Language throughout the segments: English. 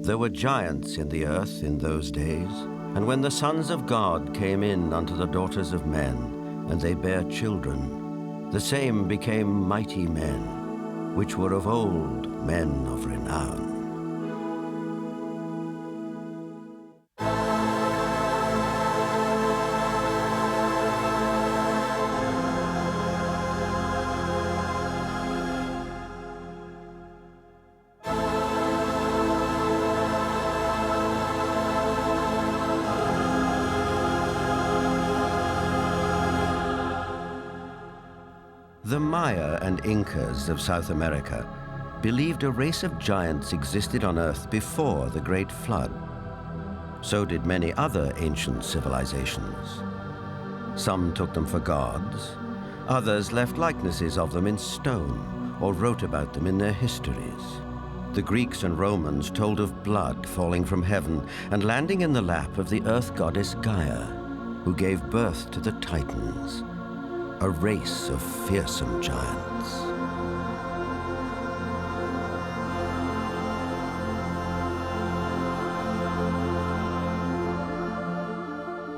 There were giants in the earth in those days, and when the sons of God came in unto the daughters of men, and they bare children, the same became mighty men, which were of old men of renown. The Maya and Incas of South America believed a race of giants existed on Earth before the Great Flood. So did many other ancient civilizations. Some took them for gods, others left likenesses of them in stone or wrote about them in their histories. The Greeks and Romans told of blood falling from heaven and landing in the lap of the earth goddess Gaia, who gave birth to the Titans, a race of fearsome giants.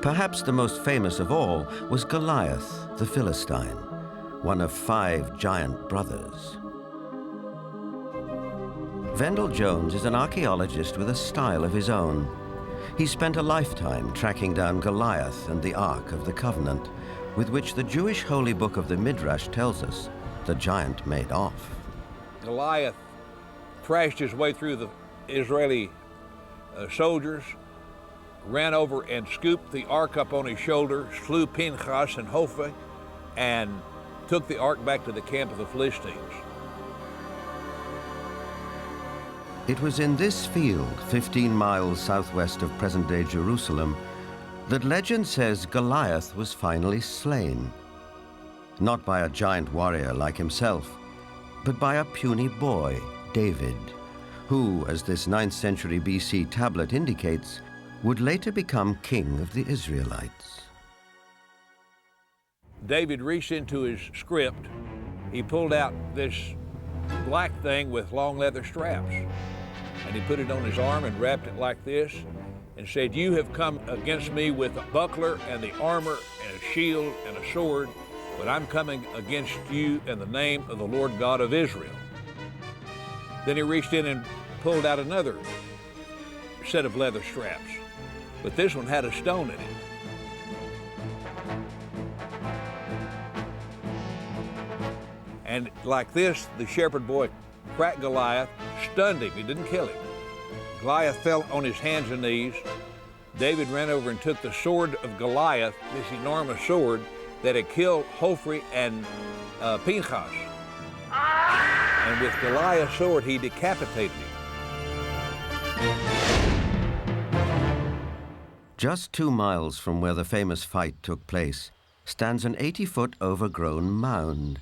Perhaps the most famous of all was Goliath, the Philistine, one of 5 giant brothers. Vendell Jones is an archaeologist with a style of his own. He spent a lifetime tracking down Goliath and the Ark of the Covenant, with which the Jewish holy book of the Midrash tells us the giant made off. Goliath thrashed his way through the Israeli soldiers, ran over and scooped the ark up on his shoulder, slew Pinchas and Hophni, and took the ark back to the camp of the Philistines. It was in this field, 15 miles southwest of present-day Jerusalem, that legend says Goliath was finally slain. Not by a giant warrior like himself, but by a puny boy, David, who, as this 9th century BC tablet indicates, would later become king of the Israelites. David reached into his script. He pulled out this black thing with long leather straps, and he put it on his arm and wrapped it like this, and said, "You have come against me with a buckler and the armor and a shield and a sword, but I'm coming against you in the name of the Lord God of Israel." Then he reached in and pulled out another set of leather straps, but this one had a stone in it. And like this, the shepherd boy cracked Goliath, stunned him. He didn't kill him. Goliath fell on his hands and knees. David ran over and took the sword of Goliath, this enormous sword that had killed Hophni and Pinchas. And with Goliath's sword, he decapitated him. Just 2 miles from where the famous fight took place stands an 80-foot overgrown mound.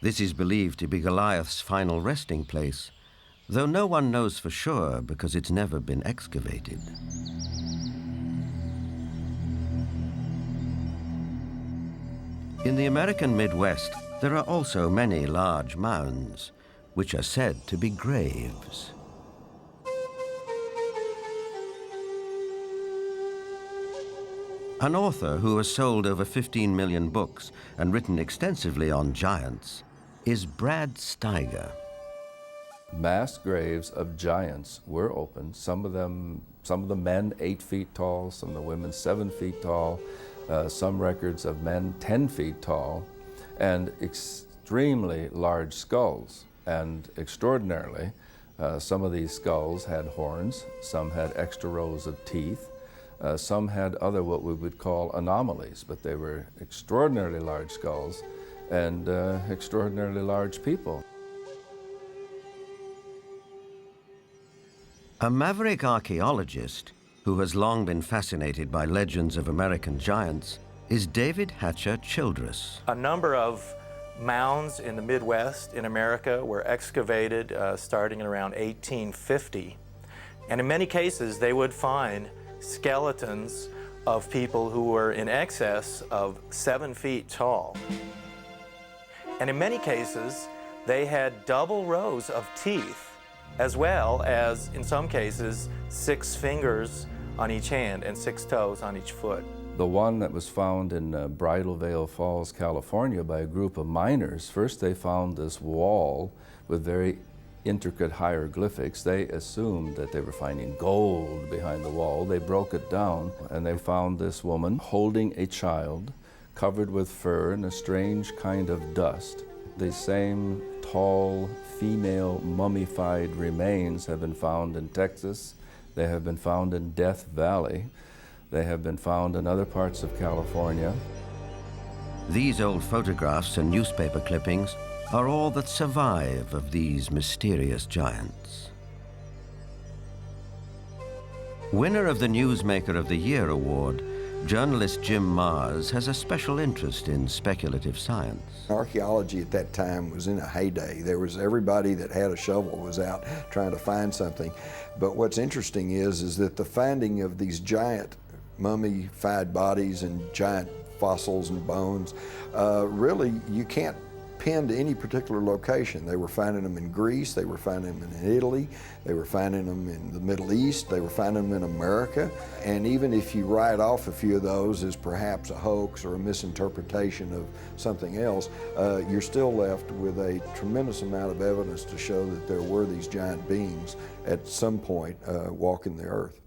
This is believed to be Goliath's final resting place, though no one knows for sure because it's never been excavated. In the American Midwest, there are also many large mounds, which are said to be graves. An author who has sold over 15 million books and written extensively on giants is Brad Steiger. Mass graves of giants were opened. Some of the men 8 feet tall, some of the women 7 feet tall, some records of men 10 feet tall, and extremely large skulls. And extraordinarily, some of these skulls had horns, some had extra rows of teeth, some had other what we would call anomalies, but they were extraordinarily large skulls and extraordinarily large people. A maverick archaeologist who has long been fascinated by legends of American giants is David Hatcher Childress. A number of mounds in the Midwest in America were excavated starting in around 1850. And in many cases, they would find skeletons of people who were in excess of 7 feet tall. And in many cases, they had double rows of teeth as well as, in some cases, 6 fingers on each hand and 6 toes on each foot. The one that was found in Bridal Veil Falls, California by a group of miners, first they found this wall with very intricate hieroglyphics. They assumed that they were finding gold behind the wall. They broke it down and they found this woman holding a child covered with fur and a strange kind of dust. The same tall female mummified remains have been found in Texas. They have been found in Death Valley. They have been found in other parts of California. These old photographs and newspaper clippings are all that survive of these mysterious giants. Winner of the Newsmaker of the Year award, journalist Jim Mars has a special interest in speculative science. Archaeology at that time was in a heyday. There was everybody that had a shovel was out trying to find something. But what's interesting is that the finding of these giant mummified bodies and giant fossils and bones, really you can't pin to any particular location. They were finding them in Greece, they were finding them in Italy, they were finding them in the Middle East, they were finding them in America. And even if you write off a few of those as perhaps a hoax or a misinterpretation of something else, you're still left with a tremendous amount of evidence to show that there were these giant beings at some point walking the earth.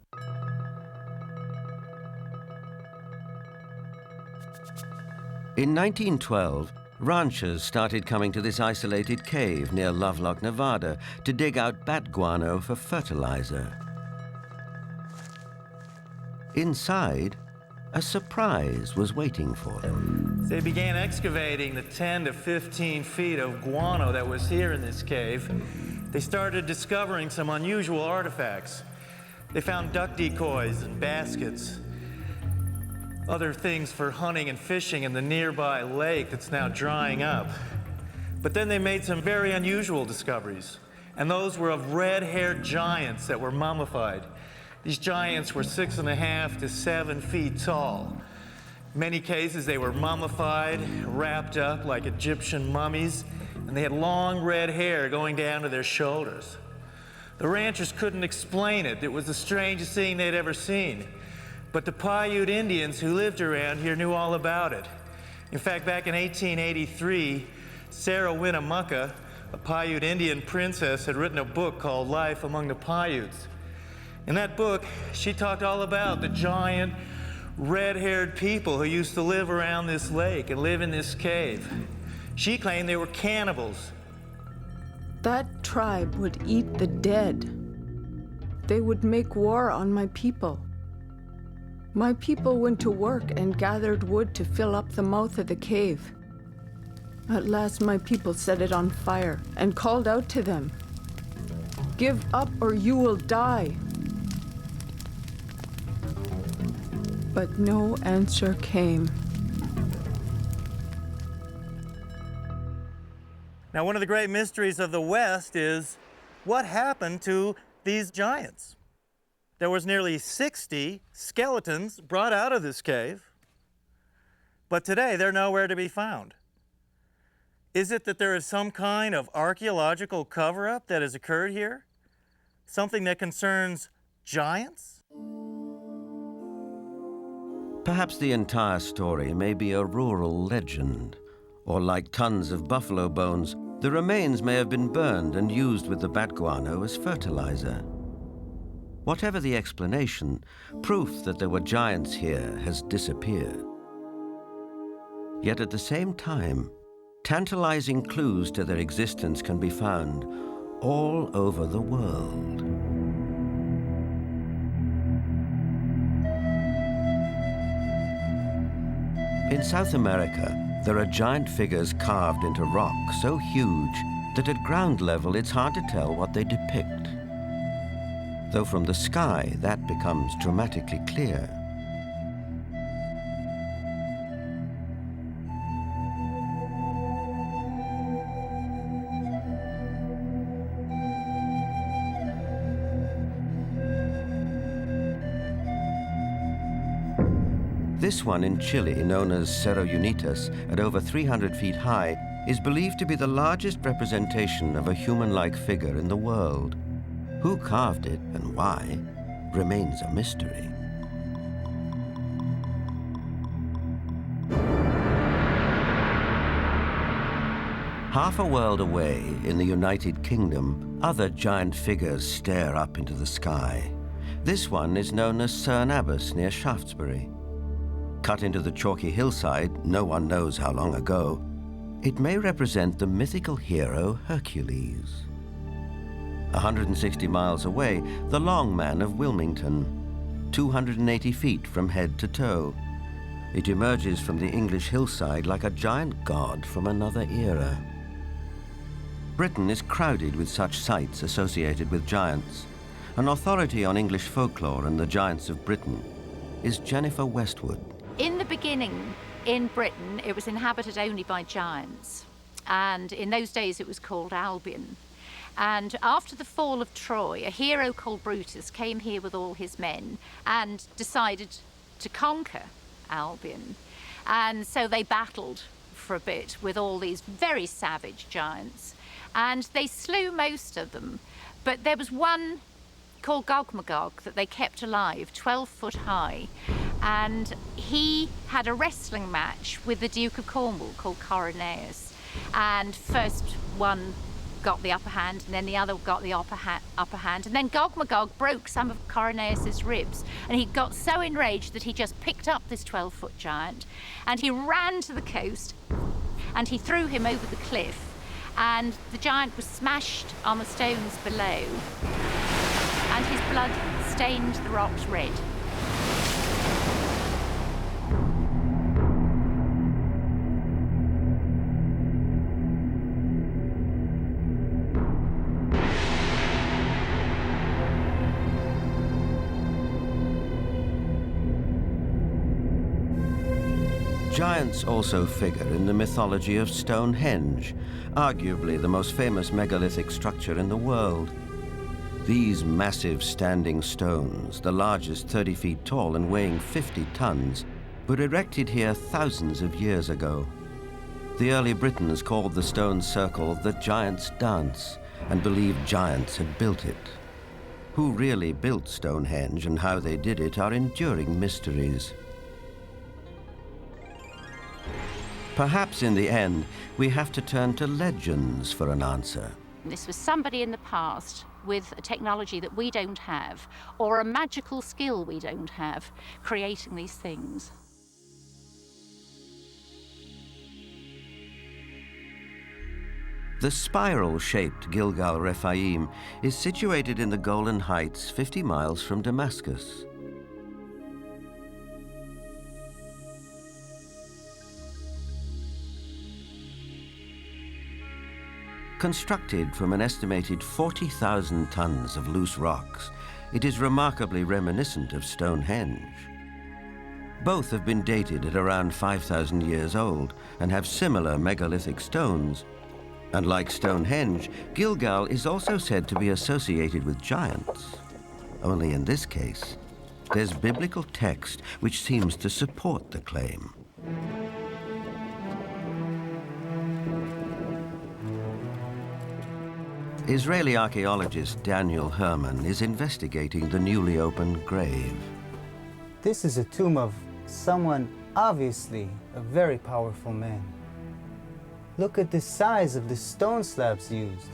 In 1912, ranchers started coming to this isolated cave near Lovelock, Nevada, to dig out bat guano for fertilizer. Inside, a surprise was waiting for them. They began excavating the 10 to 15 feet of guano that was here in this cave. They started discovering some unusual artifacts. They found duck decoys and baskets, other things for hunting and fishing in the nearby lake that's now drying up. But then they made some very unusual discoveries, and those were of red-haired giants that were mummified. These giants were 6.5 to 7 feet tall. In many cases, they were mummified, wrapped up like Egyptian mummies, and they had long red hair going down to their shoulders. The ranchers couldn't explain it. It was the strangest thing they'd ever seen. But the Paiute Indians who lived around here knew all about it. In fact, back in 1883, Sarah Winnemucca, a Paiute Indian princess, had written a book called Life Among the Paiutes. In that book, she talked all about the giant, red-haired people who used to live around this lake and live in this cave. She claimed they were cannibals. That tribe would eat the dead. They would make war on my people. My people went to work and gathered wood to fill up the mouth of the cave. At last my people set it on fire and called out to them, "Give up or you will die." But no answer came. Now, one of the great mysteries of the West is what happened to these giants? There was nearly 60 skeletons brought out of this cave, but today they're nowhere to be found. Is it that there is some kind of archaeological cover-up that has occurred here? Something that concerns giants? Perhaps the entire story may be a rural legend, or like tons of buffalo bones, the remains may have been burned and used with the bat guano as fertilizer. Whatever the explanation, proof that there were giants here has disappeared. Yet at the same time, tantalizing clues to their existence can be found all over the world. In South America, there are giant figures carved into rock so huge that at ground level it's hard to tell what they depict. Though from the sky, that becomes dramatically clear. This one in Chile, known as Cerro Unitas, at over 300 feet high, is believed to be the largest representation of a human-like figure in the world. Who carved it and why remains a mystery. Half a world away in the United Kingdom, other giant figures stare up into the sky. This one is known as Cerne Abbas near Shaftesbury. Cut into the chalky hillside, no one knows how long ago, it may represent the mythical hero Hercules. 160 miles away, the Long Man of Wilmington, 280 feet from head to toe. It emerges from the English hillside like a giant god from another era. Britain is crowded with such sites associated with giants. An authority on English folklore and the giants of Britain is Jennifer Westwood. In the beginning, in Britain, it was inhabited only by giants. And in those days, it was called Albion. And after the fall of Troy, a hero called Brutus came here with all his men and decided to conquer Albion. And so they battled for a bit with all these very savage giants. And they slew most of them. But there was one called Gog-Magog that they kept alive, 12 foot high. And he had a wrestling match with the Duke of Cornwall called Coroneus. And first one got the upper hand, and then the other got the upper hand. And then Gog-Magog broke some of Coroneus's ribs. And he got so enraged that he just picked up this 12-foot giant, and he ran to the coast, and he threw him over the cliff. And the giant was smashed on the stones below, and his blood stained the rocks red. Giants also figure in the mythology of Stonehenge, arguably the most famous megalithic structure in the world. These massive standing stones, the largest 30 feet tall and weighing 50 tons, were erected here thousands of years ago. The early Britons called the stone circle the Giant's Dance and believed giants had built it. Who really built Stonehenge and how they did it are enduring mysteries. Perhaps in the end, we have to turn to legends for an answer. This was somebody in the past with a technology that we don't have, or a magical skill we don't have, creating these things. The spiral-shaped Gilgal Rephaim is situated in the Golan Heights, 50 miles from Damascus. Constructed from an estimated 40,000 tons of loose rocks, it is remarkably reminiscent of Stonehenge. Both have been dated at around 5,000 years old and have similar megalithic stones. And like Stonehenge, Gilgal is also said to be associated with giants. Only in this case, there's biblical text which seems to support the claim. Israeli archaeologist Daniel Herman is investigating the newly opened grave. This is a tomb of someone obviously a very powerful man. Look at the size of the stone slabs used.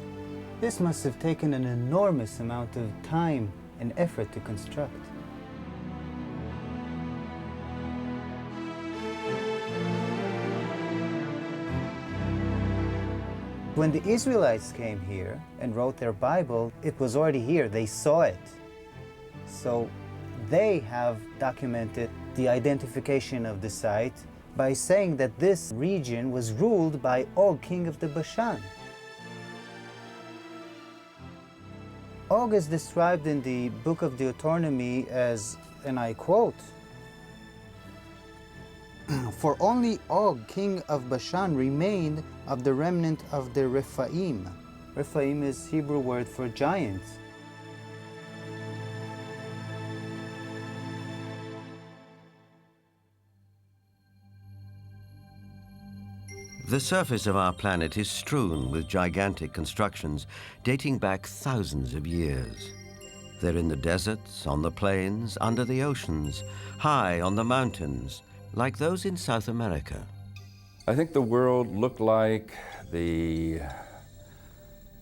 This must have taken an enormous amount of time and effort to construct. When the Israelites came here and wrote their Bible, it was already here. They saw it. So they have documented the identification of the site by saying that this region was ruled by Og, king of the Bashan. Og is described in the book of Deuteronomy as, and I quote, "For only Og, king of Bashan, remained of the remnant of the Rephaim." Rephaim is Hebrew word for giants. The surface of our planet is strewn with gigantic constructions dating back thousands of years. They're in the deserts, on the plains, under the oceans, high on the mountains, like those in South America. I think the world looked like the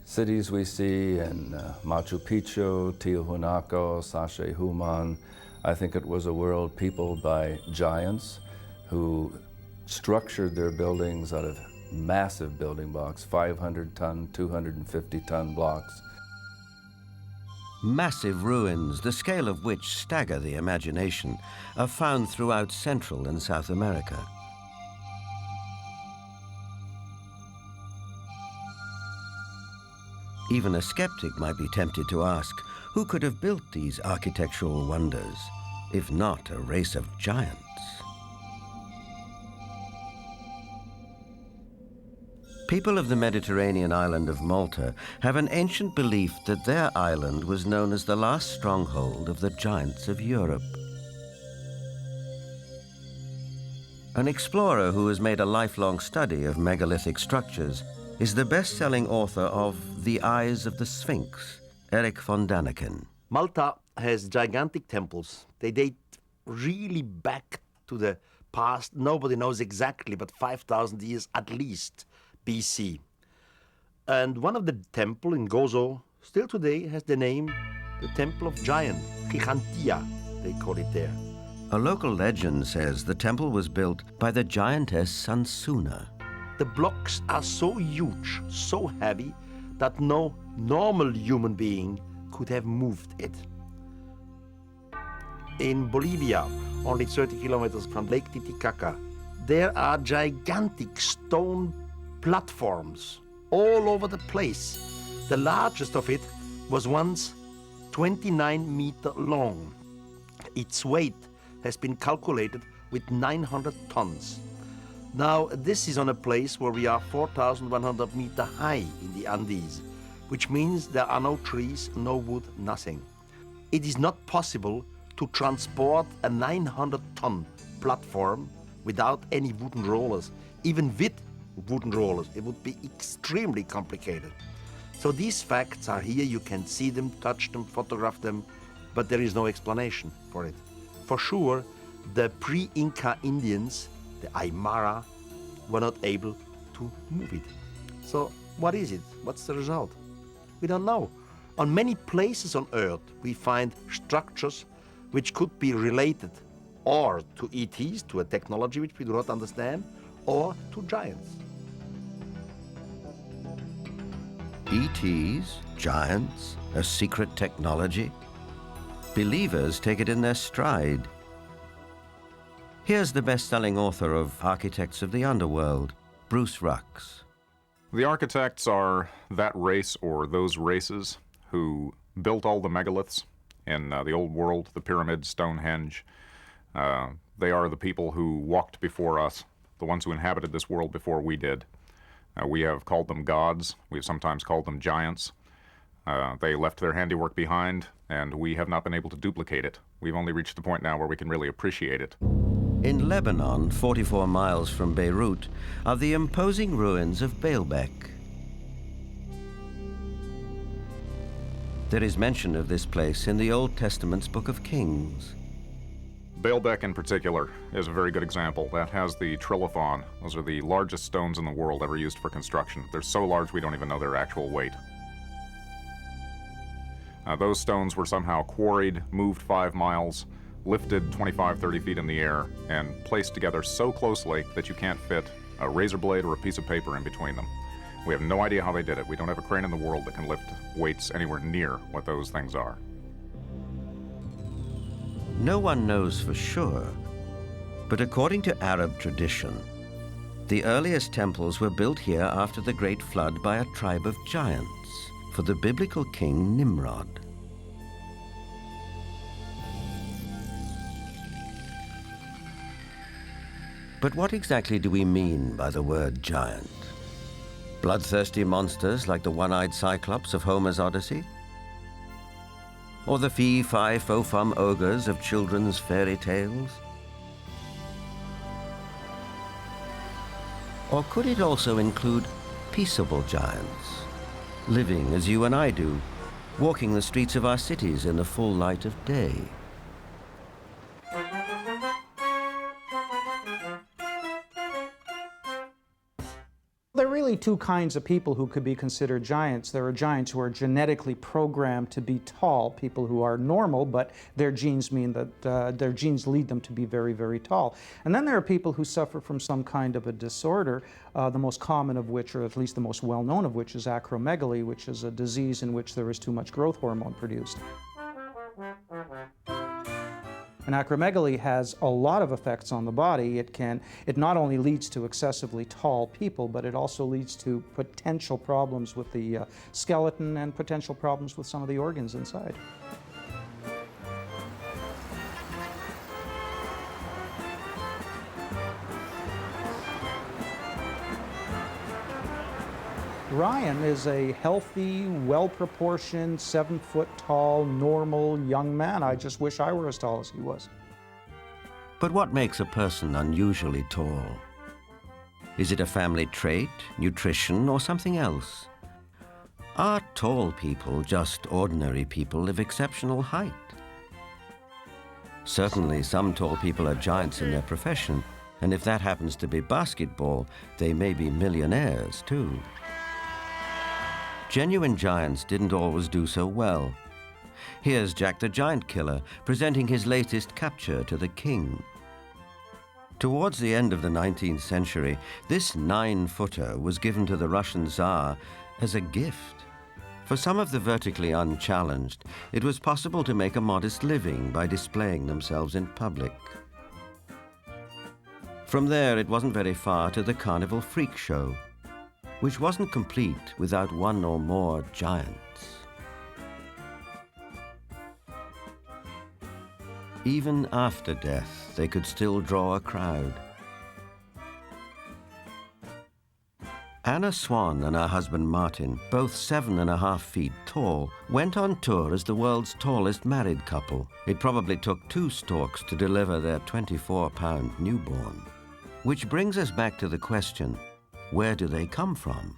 cities we see in Machu Picchu, Tiahuanaco, Sacsayhuaman. I think it was a world peopled by giants who structured their buildings out of massive building blocks, 500-ton, 250-ton blocks. Massive ruins, the scale of which stagger the imagination, are found throughout Central and South America. Even a skeptic might be tempted to ask, who could have built these architectural wonders, if not a race of giants? People of the Mediterranean island of Malta have an ancient belief that their island was known as the last stronghold of the giants of Europe. An explorer who has made a lifelong study of megalithic structures is the best-selling author of The Eyes of the Sphinx, Eric von Daniken. Malta has gigantic temples. They date really back to the past. Nobody knows exactly, but 5,000 years at least BC. And one of the temple in Gozo still today has the name, the Temple of Giant, Gigantia, they call it there. A local legend says the temple was built by the giantess Sansuna. The blocks are so huge, so heavy, that no normal human being could have moved it. In Bolivia, only 30 kilometers from Lake Titicaca, there are gigantic stone platforms all over the place. The largest of it was once 29 meters long. Its weight has been calculated with 900 tons. Now, this is on a place where we are 4,100 meters high in the Andes, which means there are no trees, no wood, nothing. It is not possible to transport a 900-ton platform without any wooden rollers. Even with wooden rollers, it would be extremely complicated. So these facts are here. You can see them, touch them, photograph them, but there is no explanation for it. For sure, the pre-Inca Indians, the Aymara, were not able to move it. So what is it? What's the result? We don't know. On many places on Earth, we find structures which could be related or to ETs, to a technology which we do not understand, or to giants. ETs, giants, a secret technology? Believers take it in their stride. Here's the best-selling author of Architects of the Underworld, Bruce Rux. The architects are that race or those races who built all the megaliths in the old world, the pyramids, Stonehenge. They are the people who walked before us, the ones who inhabited this world before we did. We have called them gods. We have sometimes called them giants. They left their handiwork behind, and we have not been able to duplicate it. We've only reached the point now where we can really appreciate it. In Lebanon, 44 miles from Beirut, are the imposing ruins of Baalbek. There is mention of this place in the Old Testament's Book of Kings. Baalbek in particular is a very good example. That has the trilithon. Those are the largest stones in the world ever used for construction. They're so large we don't even know their actual weight. Those stones were somehow quarried, moved 5 miles, lifted 25, 30 feet in the air, and placed together so closely that you can't fit a razor blade or a piece of paper in between them. We have no idea how they did it. We don't have a crane in the world that can lift weights anywhere near what those things are. No one knows for sure, but according to Arab tradition, the earliest temples were built here after the Great Flood by a tribe of giants for the biblical king Nimrod. But what exactly do we mean by the word giant? Bloodthirsty monsters like the one-eyed Cyclops of Homer's Odyssey? Or the fee-fi-fo-fum ogres of children's fairy tales? Or could it also include peaceable giants, living as you and I do, walking the streets of our cities in the full light of day? There are really two kinds of people who could be considered giants. There are giants who are genetically programmed to be tall, people who are normal, but their genes mean that their genes lead them to be very, very tall. And then there are people who suffer from some kind of a disorder, the most common of which, or at least the most well-known of which, is acromegaly, which is a disease in which there is too much growth hormone produced. And acromegaly has a lot of effects on the body. It not only leads to excessively tall people, but it also leads to potential problems with the skeleton and potential problems with some of the organs inside. Ryan is a healthy, well-proportioned, 7-foot-tall, normal young man. I just wish I were as tall as he was. But what makes a person unusually tall? Is it a family trait, nutrition, or something else? Are tall people just ordinary people of exceptional height? Certainly, some tall people are giants in their profession, and if that happens to be basketball, they may be millionaires too. Genuine giants didn't always do so well. Here's Jack the Giant Killer presenting his latest capture to the king. Towards the end of the 19th century, this 9-footer was given to the Russian Tsar as a gift. For some of the vertically unchallenged, it was possible to make a modest living by displaying themselves in public. From there, it wasn't very far to the Carnival Freak Show, which wasn't complete without one or more giants. Even after death, they could still draw a crowd. Anna Swan and her husband Martin, both 7.5 feet tall, went on tour as the world's tallest married couple. It probably took 2 storks to deliver their 24-pound newborn. Which brings us back to the question, where do they come from?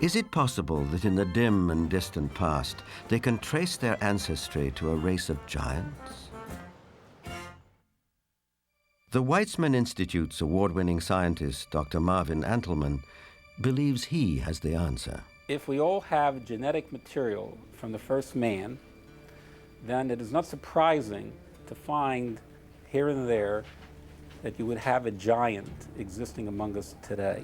Is it possible that in the dim and distant past, they can trace their ancestry to a race of giants? The Weizmann Institute's award-winning scientist, Dr. Marvin Antelman, believes he has the answer. If we all have genetic material from the first man, then it is not surprising to find here and there that you would have a giant existing among us today,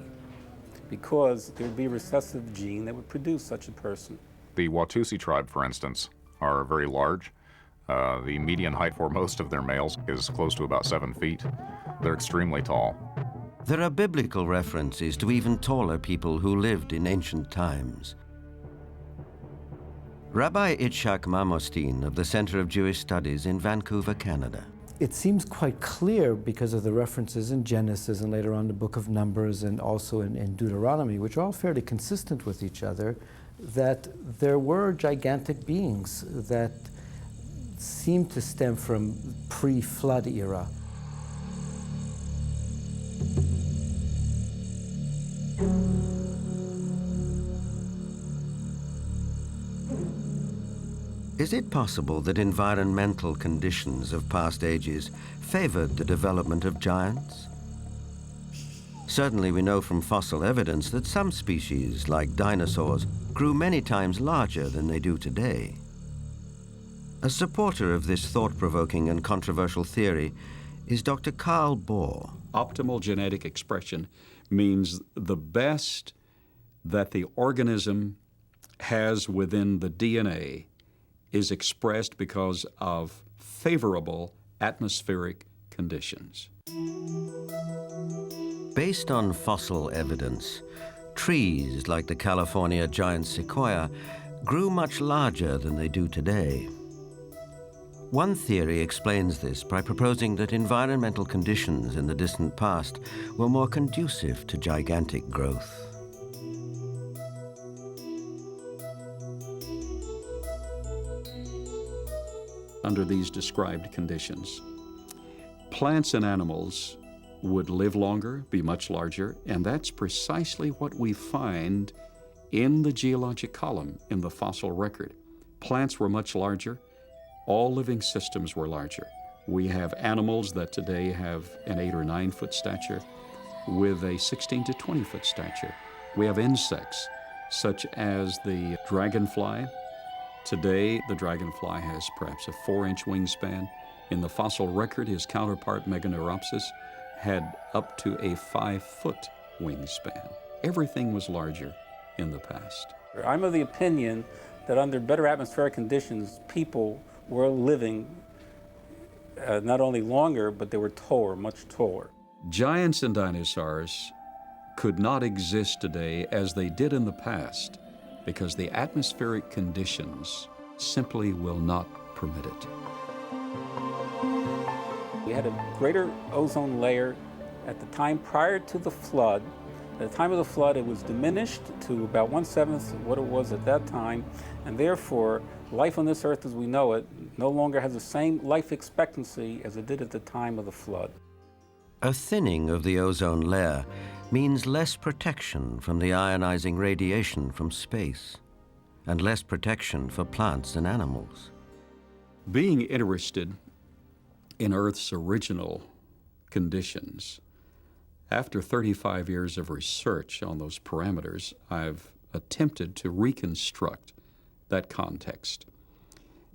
because there would be a recessive gene that would produce such a person. The Watusi tribe, for instance, are very large. The median height for most of their males is close to about 7 feet. They're extremely tall. There are biblical references to even taller people who lived in ancient times. Rabbi Itzhak Mamostin of the Center of Jewish Studies in Vancouver, Canada. It seems quite clear because of the references in Genesis and later on the book of Numbers and also in Deuteronomy, which are all fairly consistent with each other, that there were gigantic beings that seem to stem from pre-flood era. Is it possible that environmental conditions of past ages favored the development of giants? Certainly we know from fossil evidence that some species, like dinosaurs, grew many times larger than they do today. A supporter of this thought-provoking and controversial theory is Dr. Carl Bohr. Optimal genetic expression means the best that the organism has within the DNA is expressed because of favorable atmospheric conditions. Based on fossil evidence, trees like the California giant sequoia grew much larger than they do today. One theory explains this by proposing that environmental conditions in the distant past were more conducive to gigantic growth. Under these described conditions, plants and animals would live longer, be much larger, and that's precisely what we find in the geologic column in the fossil record. Plants were much larger. All living systems were larger. We have animals that today have an 8 or 9 foot stature with a 16 to 20 foot stature. We have insects such as the dragonfly. Today, the dragonfly has perhaps a 4-inch wingspan. In the fossil record, his counterpart, Meganeuropsis, had up to a 5-foot wingspan. Everything was larger in the past. I'm of the opinion that under better atmospheric conditions, people were living not only longer, but they were taller, much taller. Giants and dinosaurs could not exist today as they did in the past because the atmospheric conditions simply will not permit it. We had a greater ozone layer at the time prior to the flood. At the time of the flood, it was diminished to about 1/7 of what it was at that time, and therefore, life on this earth as we know it no longer has the same life expectancy as it did at the time of the flood. A thinning of the ozone layer means less protection from the ionizing radiation from space, and less protection for plants and animals. Being interested in Earth's original conditions, after 35 years of research on those parameters, I've attempted to reconstruct that context.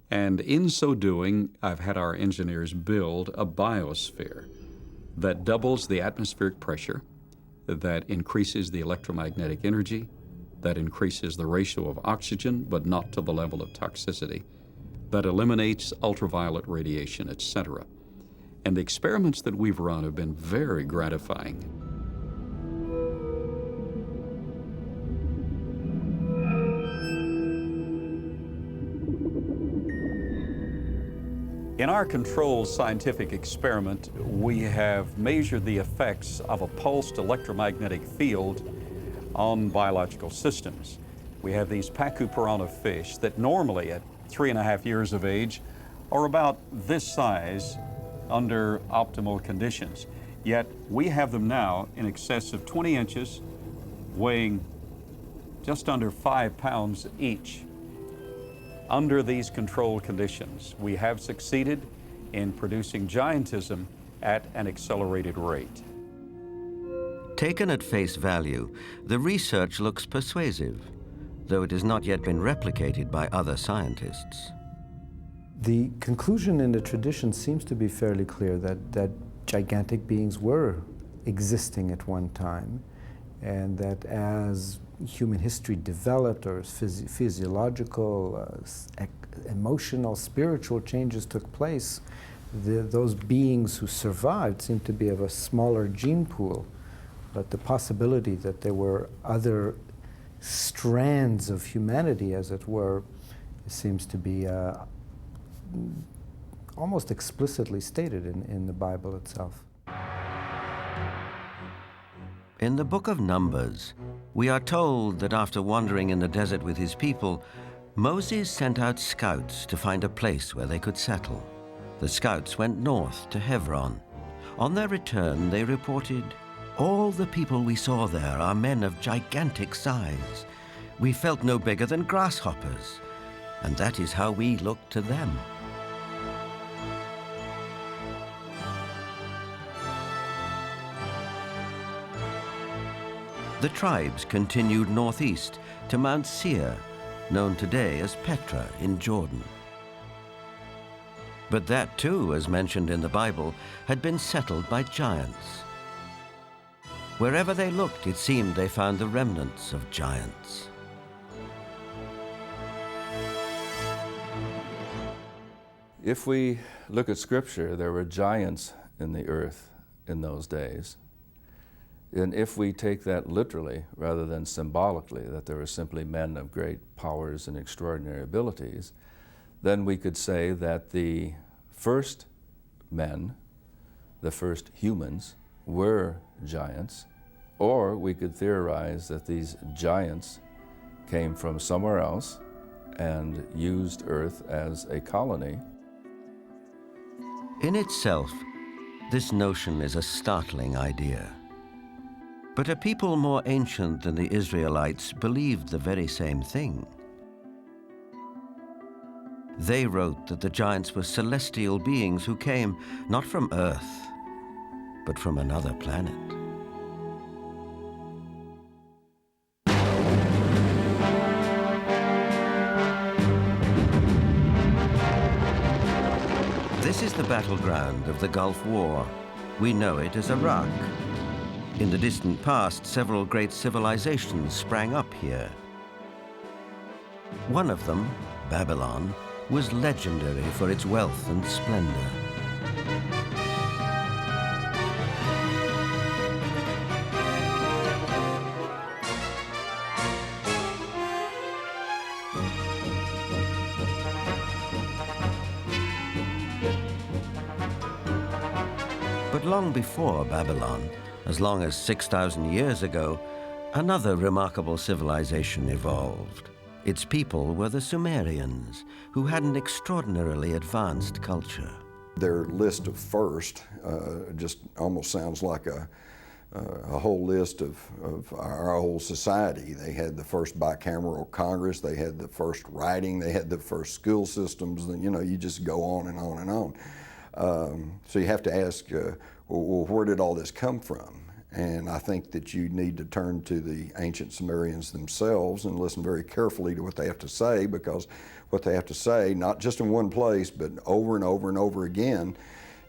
And in so doing, I've had our engineers build a biosphere that doubles the atmospheric pressure, that increases the electromagnetic energy, that increases the ratio of oxygen, but not to the level of toxicity, that eliminates ultraviolet radiation, etc. And the experiments that we've run have been very gratifying. In our controlled scientific experiment, we have measured the effects of a pulsed electromagnetic field on biological systems. We have these Pacu piranha fish that normally at 3.5 years of age are about this size under optimal conditions. Yet we have them now in excess of 20 inches, weighing just under 5 pounds each. Under these controlled conditions, we have succeeded in producing giantism at an accelerated rate. Taken at face value, the research looks persuasive, though it has not yet been replicated by other scientists. The conclusion in the tradition seems to be fairly clear that gigantic beings were existing at one time, and that as human history developed, or physiological, emotional, spiritual changes took place, those beings who survived seemed to be of a smaller gene pool. But the possibility that there were other strands of humanity, as it were, seems to be almost explicitly stated in the Bible itself. In the book of Numbers, we are told that after wandering in the desert with his people, Moses sent out scouts to find a place where they could settle. The scouts went north to Hebron. On their return, they reported, "All the people we saw there are men of gigantic size. We felt no bigger than grasshoppers, and that is how we looked to them." The tribes continued northeast to Mount Seir, known today as Petra in Jordan. But that too, as mentioned in the Bible, had been settled by giants. Wherever they looked, it seemed they found the remnants of giants. If we look at Scripture, there were giants in the earth in those days. And if we take that literally rather than symbolically, that there were simply men of great powers and extraordinary abilities, then we could say that the first men, the first humans, were giants, or we could theorize that these giants came from somewhere else and used Earth as a colony. In itself, This notion is a startling idea. But a people more ancient than the Israelites believed the very same thing. They wrote that the giants were celestial beings who came not from Earth, but from another planet. This is the battleground of the Gulf War. We know it as Iraq. In the distant past, several great civilizations sprang up here. One of them, Babylon, was legendary for its wealth and splendor. But long before Babylon, as long as 6,000 years ago, another remarkable civilization evolved. Its people were the Sumerians, who had an extraordinarily advanced culture. Their list of first just almost sounds like a whole list of our whole society. They had the first bicameral Congress, they had the first writing, they had the first school systems, and you know, you just go on and on and on. So you have to ask, well, where did all this come from? And I think that you need to turn to the ancient Sumerians themselves and listen very carefully to what they have to say, because what they have to say, not just in one place, but over and over and over again,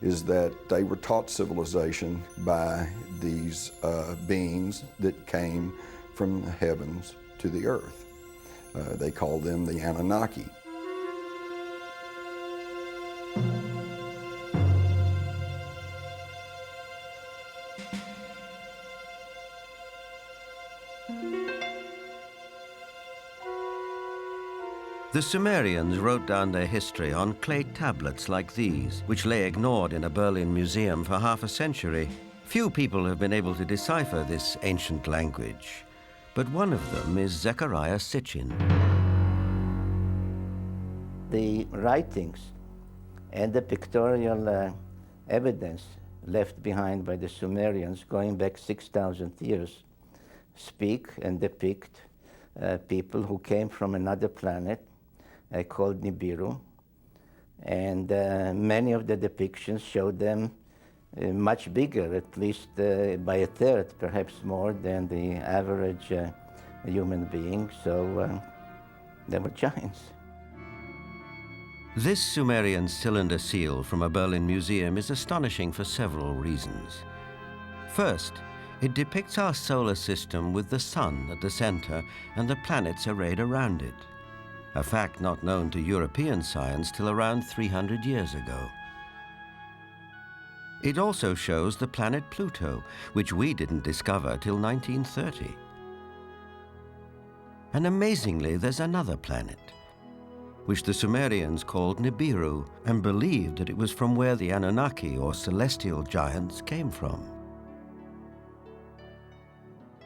is that they were taught civilization by these beings that came from the heavens to the earth. They called them the Anunnaki. The Sumerians wrote down their history on clay tablets like these, which lay ignored in a Berlin museum for half a century. Few people have been able to decipher this ancient language, but one of them is Zechariah Sitchin. The writings and the pictorial evidence left behind by the Sumerians going back 6,000 years speak and depict people who came from another planet called Nibiru, and many of the depictions show them much bigger, at least by a third, perhaps more than the average human being, so they were giants. This Sumerian cylinder seal from a Berlin museum is astonishing for several reasons. First, it depicts our solar system with the sun at the center and the planets arrayed around it, a fact not known to European science till around 300 years ago. It also shows the planet Pluto, which we didn't discover till 1930. And amazingly, there's another planet, which the Sumerians called Nibiru, and believed that it was from where the Anunnaki, or celestial giants, came from.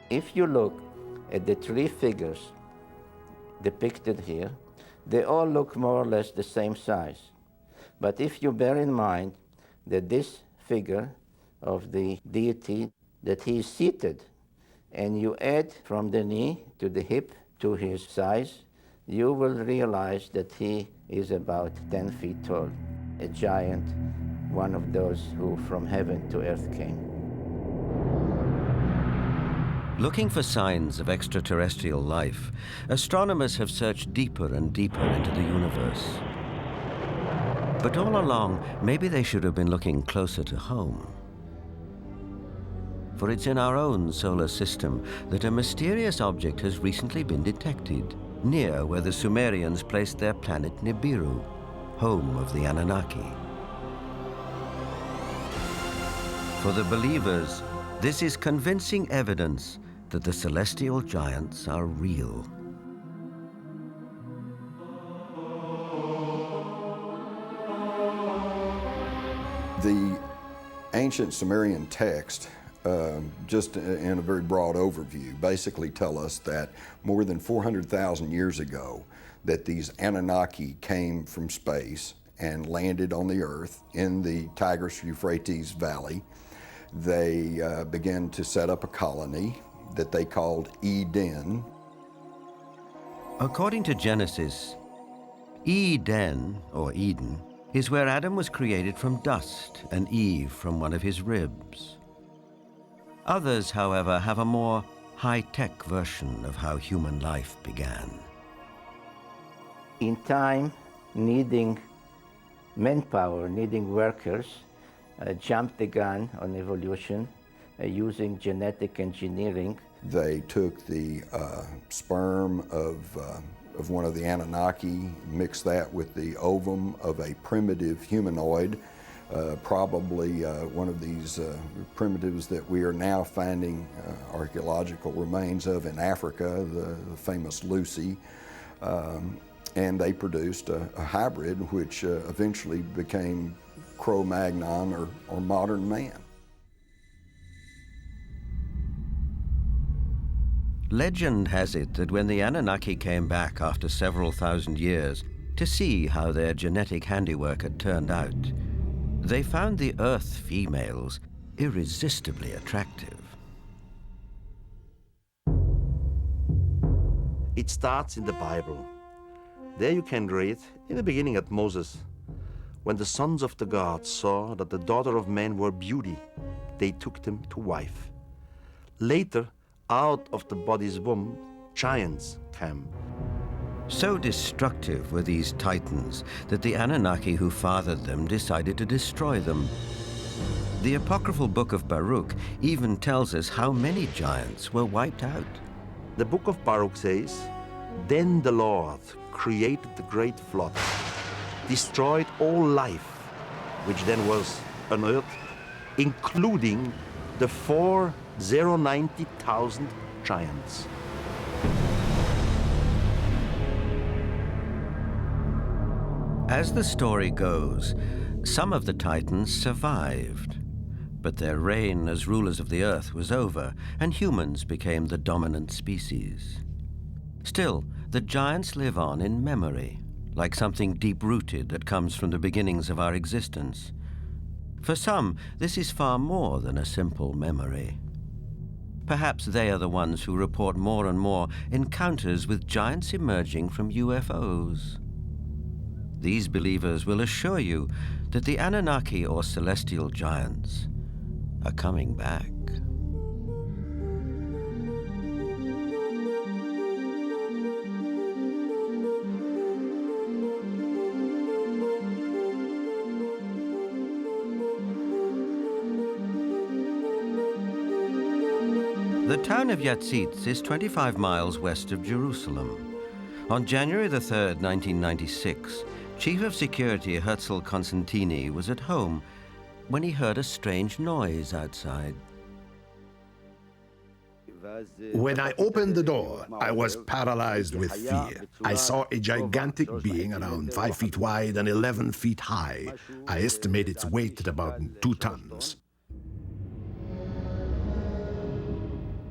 If you look at the three figures depicted here, they all look more or less the same size. But if you bear in mind that this figure of the deity, that he is seated, and you add from the knee to the hip to his size, you will realize that he is about 10 feet tall, a giant, one of those who from heaven to earth came. Looking for signs of extraterrestrial life, astronomers have searched deeper and deeper into the universe. But all along, maybe they should have been looking closer to home. For it's in our own solar system that a mysterious object has recently been detected, near where the Sumerians placed their planet Nibiru, home of the Anunnaki. For the believers, this is convincing evidence that the celestial giants are real. The ancient Sumerian text, just in a very broad overview, basically tell us that more than 400,000 years ago, that these Anunnaki came from space and landed on the earth in the Tigris-Euphrates Valley. They began to set up a colony that they called Eden. According to Genesis, Eden, or Eden, is where Adam was created from dust and Eve from one of his ribs. Others, however, have a more high-tech version of how human life began. In time, needing manpower, needing workers, jumped the gun on evolution using genetic engineering. They took the sperm of one of the Anunnaki, mixed that with the ovum of a primitive humanoid, probably one of these primitives that we are now finding archaeological remains of in Africa, the famous Lucy. And they produced a hybrid which eventually became Cro-Magnon or modern man. Legend has it that when the Anunnaki came back after several thousand years to see how their genetic handiwork had turned out, they found the Earth females irresistibly attractive. It starts in the Bible. There you can read, in the beginning at Moses, when the sons of the gods saw that the daughter of men were beauty, they took them to wife. Later, out of the body's womb, giants came. So destructive were these titans that the Anunnaki who fathered them decided to destroy them. The apocryphal book of Baruch even tells us how many giants were wiped out. The book of Baruch says, "Then the Lord created the great flood, destroyed all life, which then was on earth, including the 490,000 giants." As the story goes, some of the Titans survived, but their reign as rulers of the earth was over, and humans became the dominant species. Still, the giants live on in memory, like something deep-rooted that comes from the beginnings of our existence. For some, this is far more than a simple memory. Perhaps they are the ones who report more and more encounters with giants emerging from UFOs. These believers will assure you that the Anunnaki or celestial giants are coming back. The town of Yatzitz is 25 miles west of Jerusalem. On January the 3rd, 1996, Chief of Security Herzl Constantini was at home when he heard a strange noise outside. When I opened the door, I was paralyzed with fear. I saw a gigantic being around 5 feet wide and 11 feet high. I estimate its weight at about 2 tons.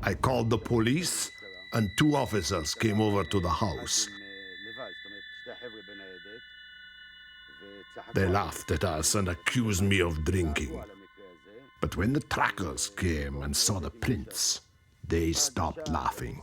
I called the police, and 2 officers came over to the house. They laughed at us and accused me of drinking. But when the trackers came and saw the prints, they stopped laughing.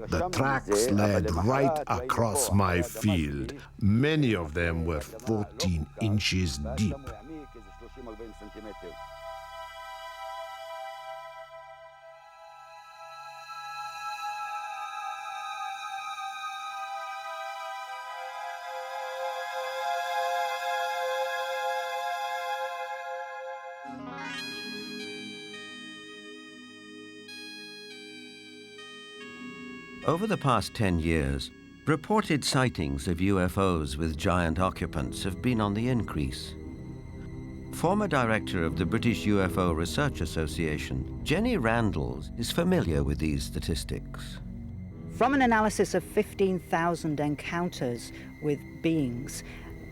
The tracks led right across my field. Many of them were 14 inches deep. Over the past 10 years, reported sightings of UFOs with giant occupants have been on the increase. Former director of the British UFO Research Association, Jenny Randles, is familiar with these statistics. From an analysis of 15,000 encounters with beings,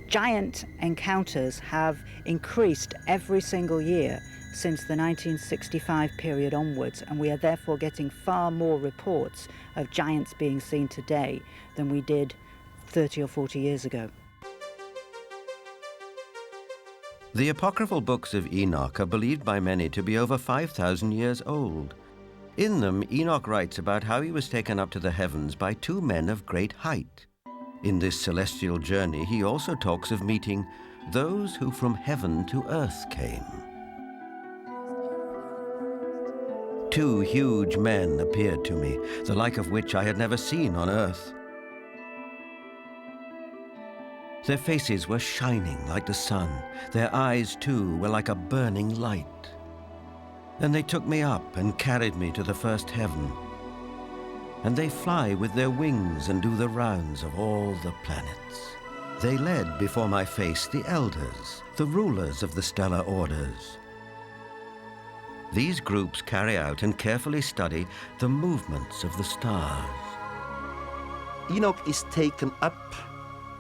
giant encounters have increased every single year since the 1965 period onwards, and we are therefore getting far more reports of giants being seen today than we did 30 or 40 years ago. The apocryphal books of Enoch are believed by many to be over 5,000 years old. In them, Enoch writes about how he was taken up to the heavens by two men of great height. In this celestial journey, he also talks of meeting those who from heaven to earth came. Two huge men appeared to me, the like of which I had never seen on earth. Their faces were shining like the sun. Their eyes, too, were like a burning light. Then they took me up and carried me to the first heaven. And they fly with their wings and do the rounds of all the planets. They led before my face the elders, the rulers of the stellar orders. These groups carry out and carefully study the movements of the stars. Enoch is taken up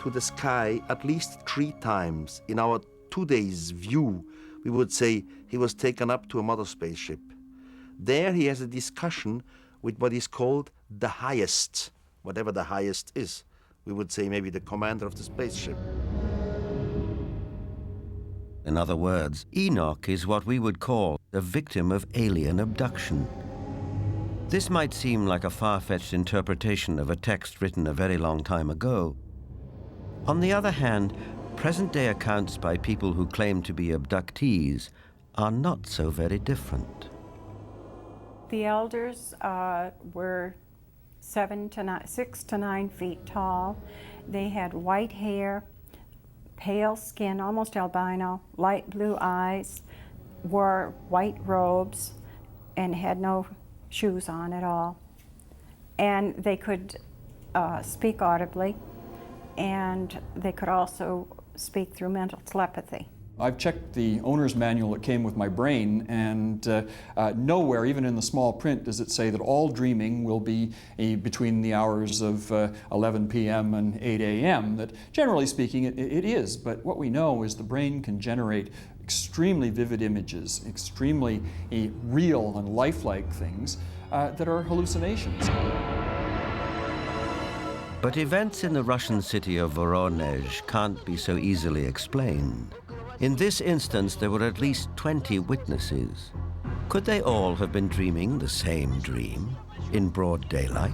to the sky at least 3 times. In our 2 days view, we would say he was taken up to a mother spaceship. There he has a discussion with what is called the highest, whatever the highest is. We would say maybe the commander of the spaceship. In other words, Enoch is what we would call a victim of alien abduction. This might seem like a far-fetched interpretation of a text written a very long time ago. On the other hand, present-day accounts by people who claim to be abductees are not so very different. The elders were 6 to 9 feet tall. They had white hair, pale skin, almost albino, light blue eyes, wore white robes, and had no shoes on at all. And they could speak audibly, and they could also speak through mental telepathy. I've checked the owner's manual that came with my brain, and nowhere, even in the small print, does it say that all dreaming will be between the hours of 11 p.m. and 8 a.m. That generally speaking, it is, but what we know is the brain can generate extremely vivid images, extremely real and lifelike things that are hallucinations. But events in the Russian city of Voronezh can't be so easily explained. In this instance, there were at least 20 witnesses. Could they all have been dreaming the same dream in broad daylight?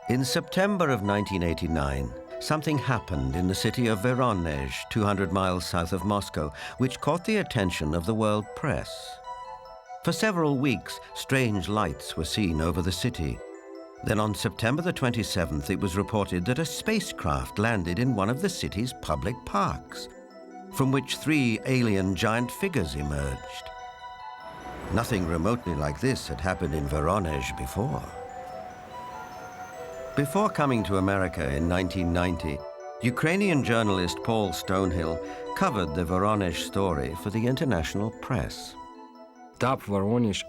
In September of 1989, something happened in the city of Voronezh, 200 miles south of Moscow, which caught the attention of the world press. For several weeks, strange lights were seen over the city. Then on September the 27th, it was reported that a spacecraft landed in one of the city's public parks, from which 3 alien giant figures emerged. Nothing remotely like this had happened in Voronezh before. Before coming to America in 1990, Ukrainian journalist Paul Stonehill covered the Voronezh story for the international press. Top Voronezh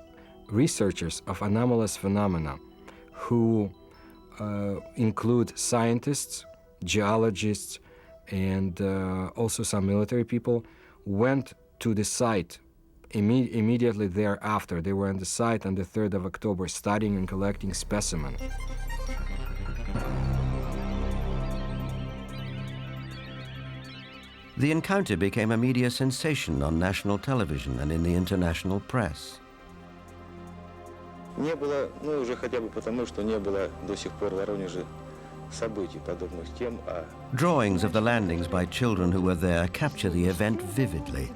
researchers of anomalous phenomena, who include scientists, geologists, and also some military people, went to the site immediately thereafter. They were on the site on the 3rd of October studying and collecting specimens. The encounter became a media sensation on national television and in the international press. Не было, ну уже хотя бы потому, что не было до сих пор в Воронеже событий подобных тем, а Drawings of the landings by children who were there capture the event vividly.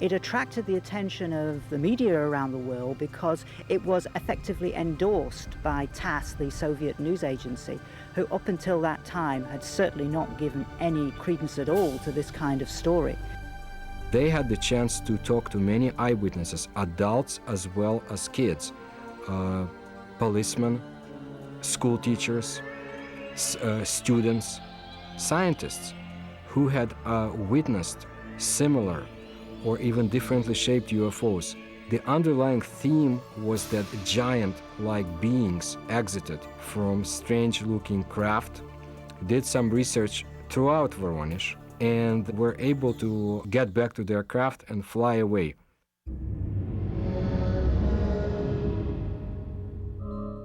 It attracted the attention of the media around the world because it was effectively endorsed by TASS, the Soviet news agency, who up until that time had certainly not given any credence at all to this kind of story. They had the chance to talk to many eyewitnesses, adults as well as kids, policemen, school teachers, students, scientists who had witnessed similar or even differently shaped UFOs. The underlying theme was that giant-like beings exited from strange-looking craft, did some research throughout Voronezh, and were able to get back to their craft and fly away.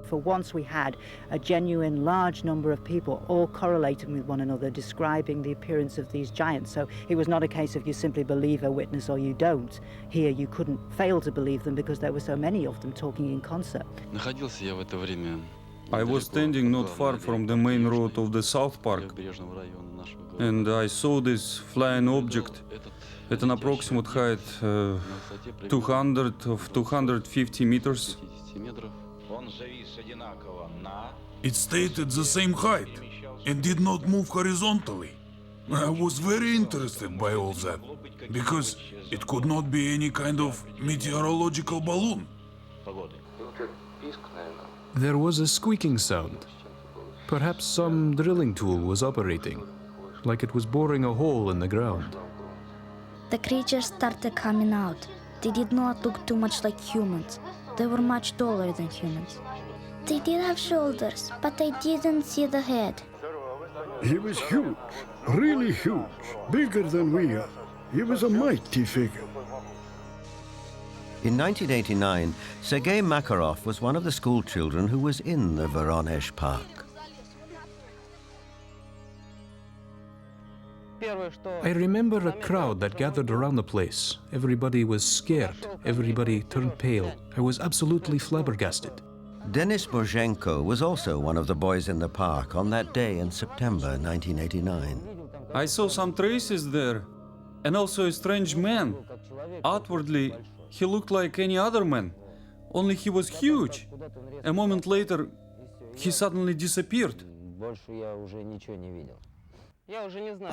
For once we had a genuine large number of people all correlating with one another, describing the appearance of these giants. So it was not a case of you simply believe a witness or you don't. Here you couldn't fail to believe them because there were so many of them talking in concert. I was standing not far from the main road of the South Park, and I saw this flying object at an approximate height 250 meters. It stayed at the same height and did not move horizontally. I was very interested by all that, because it could not be any kind of meteorological balloon. There was a squeaking sound. Perhaps some drilling tool was operating, like it was boring a hole in the ground. The creatures started coming out. They did not look too much like humans. They were much taller than humans. They did have shoulders, but I didn't see the head. He was huge, really huge, bigger than we are. He was a mighty figure. In 1989, Sergei Makarov was one of the school children who was in the Voronezh Park. I remember a crowd that gathered around the place. Everybody was scared. Everybody turned pale. I was absolutely flabbergasted. Denis Bozhenko was also one of the boys in the park on that day in September 1989. I saw some traces there, and also a strange man. Outwardly, he looked like any other man, only he was huge. A moment later, he suddenly disappeared.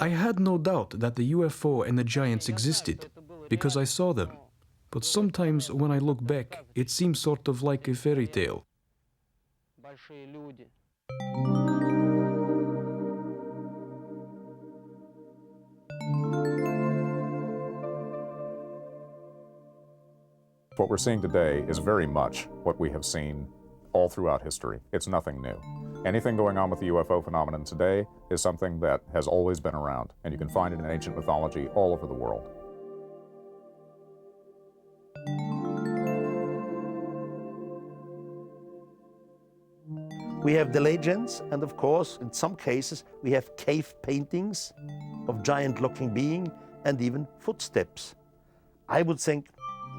I had no doubt that the UFO and the giants existed, because I saw them. But sometimes when I look back, it seems sort of like a fairy tale. What we're seeing today is very much what we have seen all throughout history. It's nothing new. Anything going on with the UFO phenomenon today is something that has always been around, and you can find it in ancient mythology all over the world. We have the legends, and of course, in some cases, we have cave paintings of giant-looking beings and even footsteps. I would think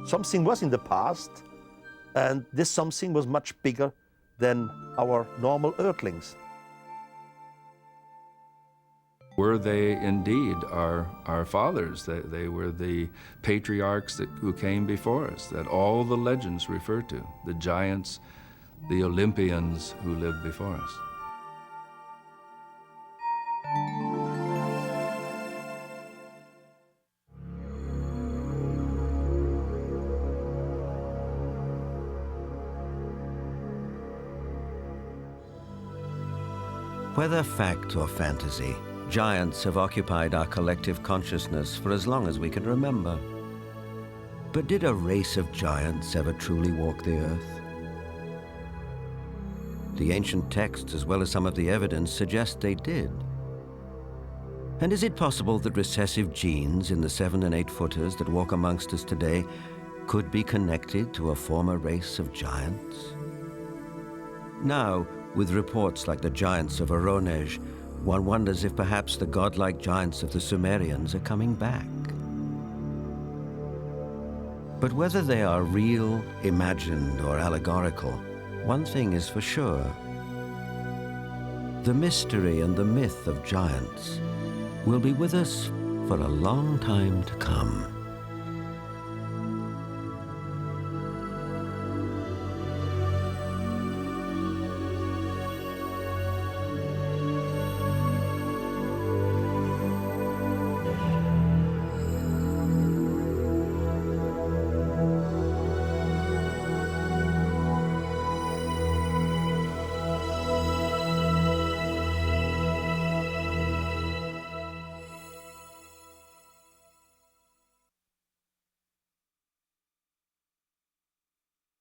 something was in the past, and this something was much bigger than our normal earthlings. Were they indeed our fathers? They were the patriarchs who came before us, that all the legends refer to, the giants, the Olympians who lived before us. Whether fact or fantasy, giants have occupied our collective consciousness for as long as we can remember. But did a race of giants ever truly walk the earth? The ancient texts, as well as some of the evidence, suggest they did. And is it possible that recessive genes in the 7- and 8-footers that walk amongst us today could be connected to a former race of giants? Now, with reports like the giants of Voronezh, one wonders if perhaps the godlike giants of the Sumerians are coming back. But whether they are real, imagined, or allegorical, one thing is for sure. The mystery and the myth of giants will be with us for a long time to come.